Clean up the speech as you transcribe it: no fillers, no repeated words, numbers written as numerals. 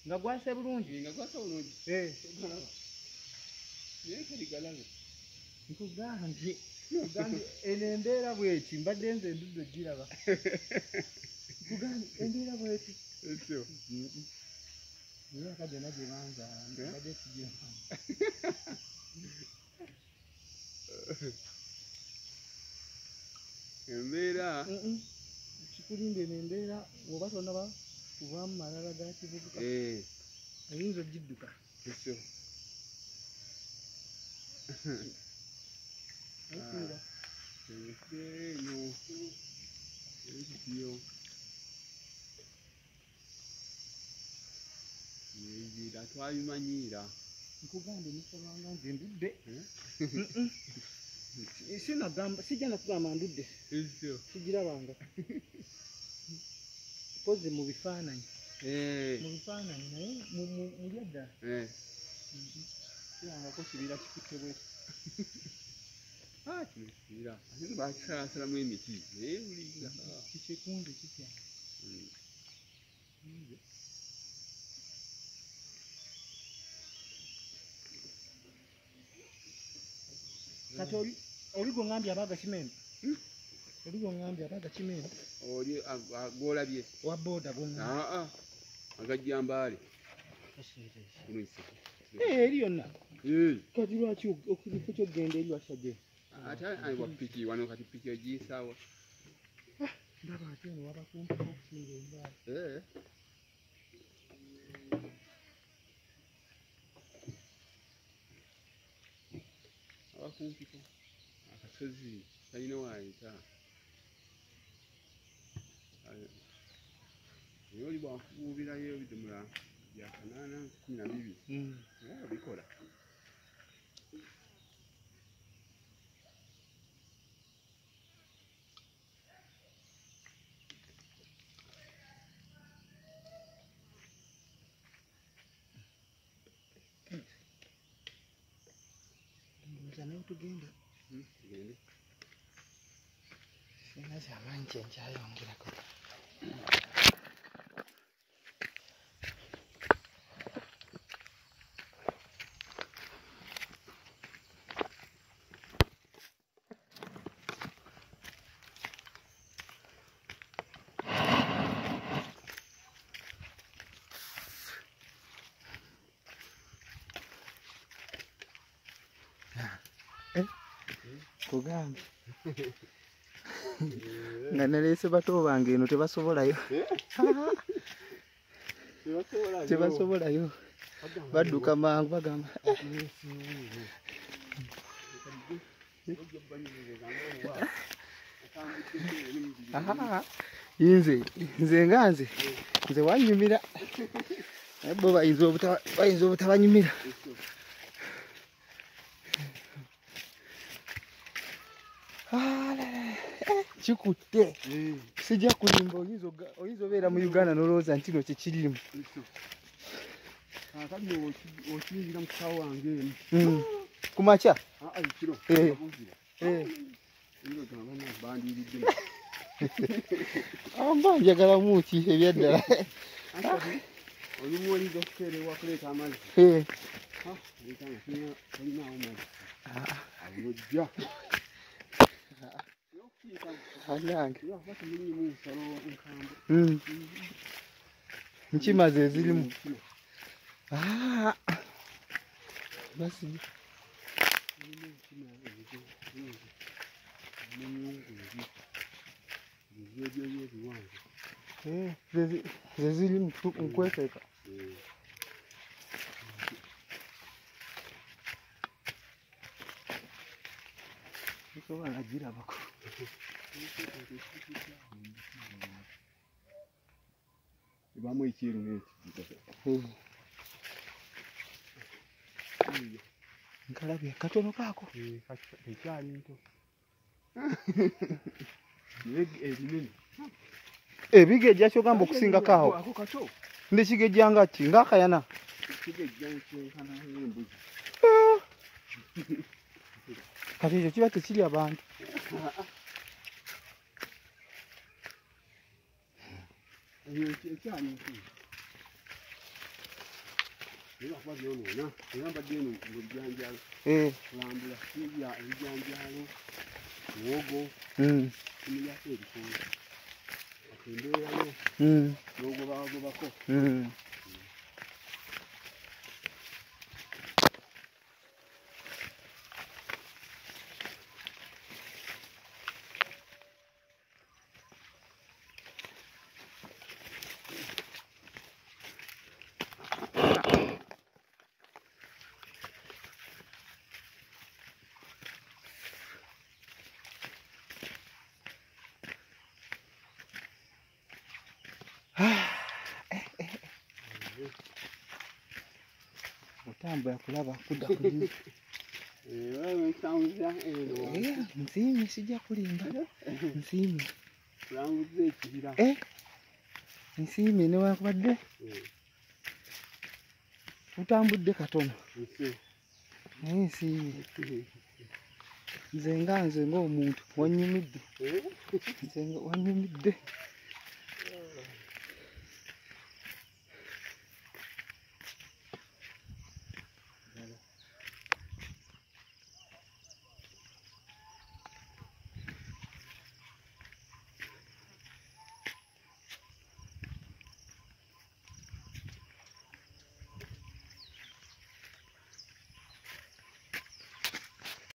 nga gwase bulungi nkugambye eno embeera bweti mbadde nze enduddo giraba nkugambye embeera bweti emyaka gyonna gye banzaala mbadde sigiraba embeera kikulimbe nembeera oba tonaba kuvaamu malala ga kivubuka ayinza ogidduka twabimanyiira nkugambye nisolanga nze ndudde sijja nakugamba ndudde sigirabanga pozi mu bifaananyi naye mulya ddala kirangako kibira kikutte bweki kibira ate bakisalasalamu emiti naye buliga kikikunde kitya kati oli gongambye abaga kimendo oli gongambye abaga kimendo oli gwolabye wa boda gongambye agajjambaale eri yonna kati lwaki okifo kyogenda eri wasajja ate wa piki wano kati piki ogiyisaawa ndaba ate eno wabakumpi okusinga engaali abakumpiko akasozi kalina waayita naye oli bwakubuubirayo ebidomola bya 812 bikola tugende sina kyamaanyi kyenkyayongerako kugambye nga naleese bato bange eno tebasobolayo tebasobolayo badduka mangu bagamba nze wanyumira naye bo bayinza obutabanyumira kikutte sijja kulimba oyinza obeera mu Uganda nolowooza nti no kyekirimu okiyingira mu kisawo wange ku makya amba njagalamu ki ebyaddala olumu oyinza okuteerewa kuleeta amazzi olinawo mazzi awojja nkimaze ezirimu zezirimu nkwekeka nsobola nagirabako ibamu ekyeru n'ekyo Nkalabye katono kaako. Ekyali nto. Ebinene. Ebigejja kyogamba okusingako awo. Ako kato. Ndekigejja nga ki? Ng'akayana. Kigejja ekyenkana n'embuzi. Kati ekyo kiba tekiri abantu. Ekyali nto. Era kuba byonoona. Eyambadde eno mu bijanjaalo. Kulambula kirya ebijanjaalo. Muwogo. Kumuyako ebikoola. Embeerayo. N'ogobagobako. Otambula kulaba kudda ku nnyumba. Nsiimye sijja kulimba. Nsiimye. Kulambuza ekibira. Nsiimye newankubadde tutambudde katono. Naye nsiimye. Nze ng'omuntu wannyumidde. Nze wanyumidde.